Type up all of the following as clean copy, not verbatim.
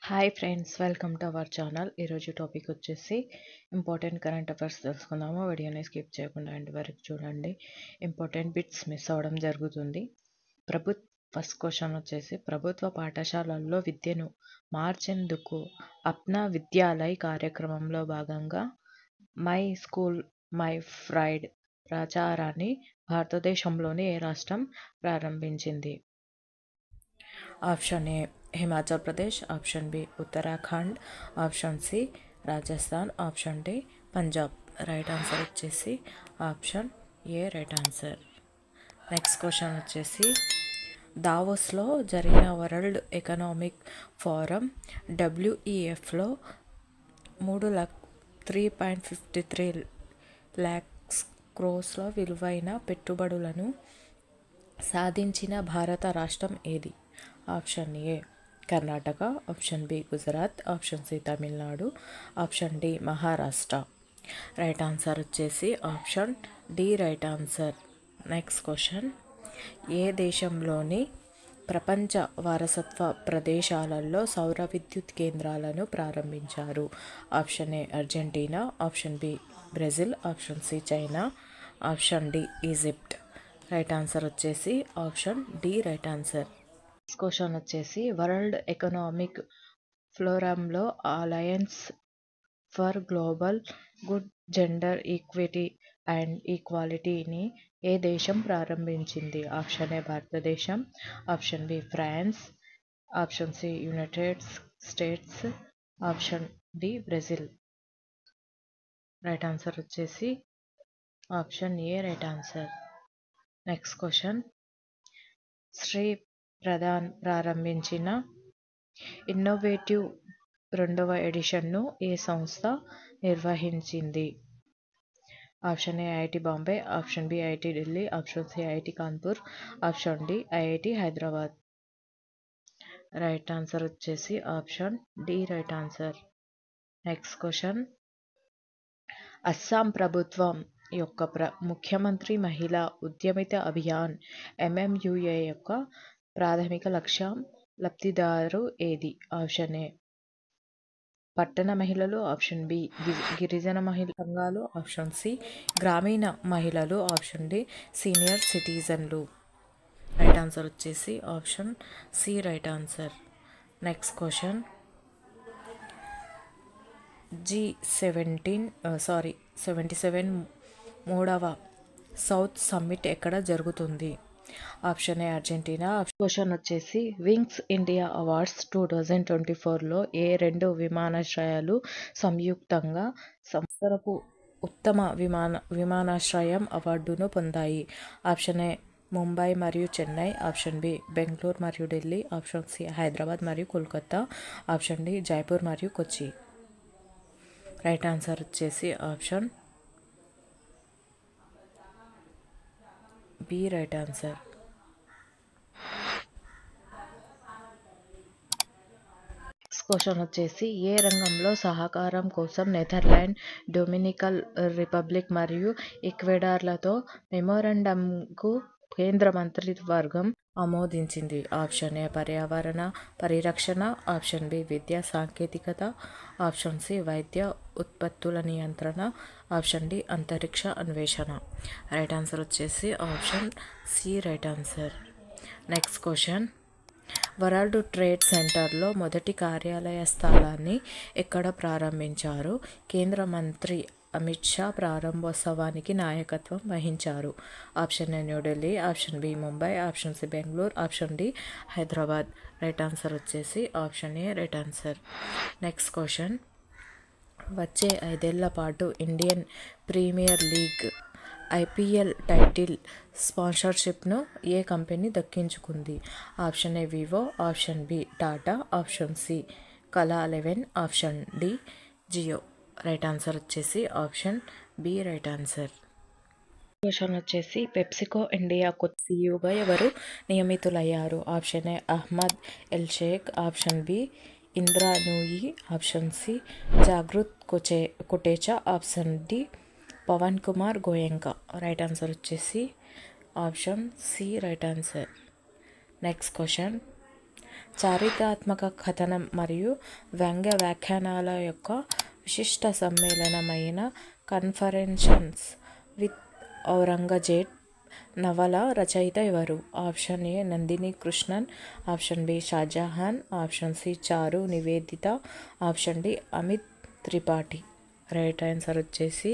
Hi friends, welcome to our channel. ఈరోజు topic వచ్చేసి important current affairs తెలుసుకుందాము. వీడియోని స్కిప్ చేయకుండా ఎండ్ వరకు చూడండి. ఇంపార్టెంట్ బిట్స్ మిస్ అవ్వడం జరుగుతుంది. ఫస్ట్ క్వశ్చన్ వచ్చేసి, ప్రభుత్వ పాఠశాలల్లో విద్యను మార్చేందుకు అప్నా విద్యాలయ్ కార్యక్రమంలో భాగంగా మై స్కూల్ మై ప్రైడ్ ప్రచారాన్ని భారతదేశంలోని ఏ రాష్ట్రం ప్రారంభించింది? Option A Himachal Pradesh, option B Uttarakhand, option C Rajasthan, option D Punjab. Right answer వచ్చేసి option A right answer. Next question వచ్చేసి, దావోస్లో జరిగిన వరల్డ్ ఎకనామిక్ ఫోరం WEFలో 3,53 lakhs crores విలువైన పెట్టుబడులను సాధించిన భారత రాష్ట్రం ఏది? Option A Karnataka, option B Gujarat, option C Tamil Nadu, option D Maharashtra. Right answer వచ్చేసి option D right answer. Next question, ఏ దేశంలోని ప్రపంచ వారసత్వ ప్రదేశాలలో సౌర విద్యుత్ కేంద్రాలను ప్రారంభించారు? Option A Argentina, option B Brazil, option C China, option D Egypt. Right answer వచ్చేసి option D right answer. Next question వచ్చేసి, వరల్డ్ ఎకనామిక్ ఫోరంలో alliance for global good gender equity and ఈక్వాలిటీని ఏ దేశం ప్రారంభించింది? ఆప్షన్ ఏ భారతదేశం, option B France, option C United States, option D Brazil. Right answer వచ్చేసి option A right answer. Next question, Shri Pradhan ప్రారంభించిన innovative 2వ ఎడిషన్ను ఏ సంస్థ నిర్వహించింది? Option A IIT Bombay, option B IIT Delhi, option C IIT Kanpur, option D IIT Hyderabad. Right answer వచ్చేసి option D right answer. Next question, Assam ప్రభుత్వం యొక్క ముఖ్యమంత్రి మహిళా ఉద్యమిత అభియాన్ MMUA యొక్క ప్రాథమిక లబ్ధిదారు ఏది? ఆప్షన్ ఏ పట్టణ మహిళలు, ఆప్షన్ బి గిరిజన మహిళా సంఘాలు, ఆప్షన్ సి గ్రామీణ మహిళలు, ఆప్షన్ డి సీనియర్ సిటిజన్లు. రైట్ ఆన్సర్ వచ్చేసి option C right answer. Next question, G77 మూడవ సౌత్ సమ్మిట్ ఎక్కడ జరుగుతుంది? Option A Argentina. క్వశ్చన్ వచ్చేసి, వింగ్స్ ఇండియా అవార్డ్స్ 2024లో ఏ 2 విమానాశ్రయాలు సంయుక్తంగా సంవత్సరపు ఉత్తమ విమానాశ్రయం అవార్డును పొందాయి? ఆప్షన్ ఏ ముంబై మరియు చెన్నై, ఆప్షన్ బి బెంగళూరు మరియు ఢిల్లీ, ఆప్షన్ సి హైదరాబాద్ మరియు కోల్కతా, ఆప్షన్ డి జైపూర్ మరియు కొచ్చి. రైట్ ఆన్సర్ వచ్చేసి option B right answer. Next question వచ్చేసి, ఏ రంగంలో సహకారం కోసం నెదర్లాండ్, డొమినికన్ రిపబ్లిక్ మరియు ఈక్వెడార్లతో మెమోరాండంకు కేంద్ర మంత్రివర్గం ఆమోదించింది? ఆప్షన్ ఏ పర్యావరణ పరిరక్షణ, ఆప్షన్ బి విద్యా సాంకేతికత, ఆప్షన్ సి వైద్య ఉత్పత్తుల నియంత్రణ, ఆప్షన్ డి అంతరిక్ష అన్వేషణ. రైట్ ఆన్సర్ వచ్చేసి option C right answer. Next question, world trade సెంటర్లో మొదటి కార్యాలయ స్థలాన్ని ఎక్కడ ప్రారంభించారు? కేంద్ర మంత్రి అమిత్ షా ప్రారంభోత్సవానికి నాయకత్వం వహించారు? Option A New Delhi, option B Mumbai, option C Bengaluru, option D Hyderabad. Right answer వచ్చేసి option A right answer. Next question, వచ్చే 5 ఏళ్ల పాటు Indian premier league IPL title స్పాన్సర్షిప్ను ఏ కంపెనీ దక్కించుకుంది? Option A Vivo, option B Tata, option C కలా 11, option D Jio. Right answer వచ్చేసి option B right answer. Question వచ్చేసి, పెప్సికో ఇండియా కొత్త CEOగా ఎవరు నియమితులయ్యారు? Option A Ahmed L Sheikh, option B Indra Nooyi, option C Jagrut Kotecha, option D Pawan Kumar Goenka. Right answer వచ్చేసి option C right answer. Next question, చారిత్రాత్మక కథనం మరియు వ్యంగ్య వ్యాఖ్యానాల యొక్క విశిష్ట సమ్మేళనమైన కన్ఫరెన్షన్స్ విత్ ఔరంగజేబ్ నవల రచయిత ఎవరు? Option A Nandini Krishnan, option B Shahjahan, option C Charu Nivedita, option D Amit Tripathi. Right answer వచ్చేసి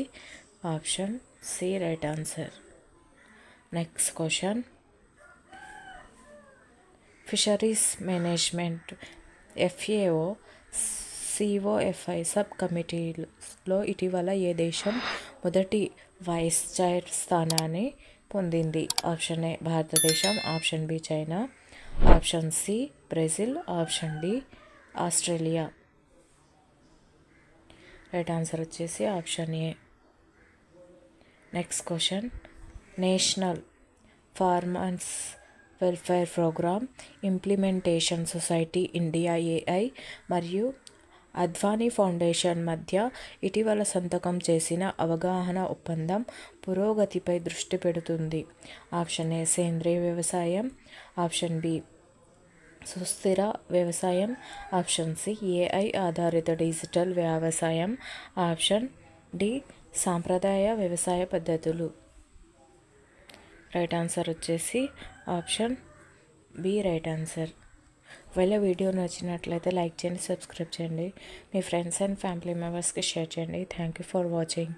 option C right answer. Next question, fisheries management FAO COFI sub కమిటీలో ఇటీవల ఏ దేశం మొదటి వైస్ చైర్ స్థానాన్ని పొందింది? ఆప్షన్ ఏ భారతదేశం, option B China, option C Brazil, option D Australia. Right answer వచ్చేసి option A. Next question, national farmers welfare programme implementation society India AI మరియు Advani foundation మధ్య ఇటీవల సంతకం చేసిన అవగాహన ఒప్పందం పురోగతిపై దృష్టి పెడుతుంది. ఆప్షన్ ఏ సేంద్రీయ వ్యవసాయం, ఆప్షన్ బి సుస్థిర వ్యవసాయం, ఆప్షన్ సి AI ఆధారిత డిజిటల్ వ్యవసాయం, ఆప్షన్ డి సాంప్రదాయ వ్యవసాయ పద్ధతులు. రైట్ ఆన్సర్ వచ్చేసి ఆప్షన్ బి రైట్ ఆన్సర్. ఒకవేళ వీడియో నచ్చినట్లయితే లైక్ చేయండి, సబ్స్క్రైబ్ చేయండి, మీ ఫ్రెండ్స్ అండ్ ఫ్యామిలీ మెంబర్స్కి షేర్ చేయండి. Thank you for watching.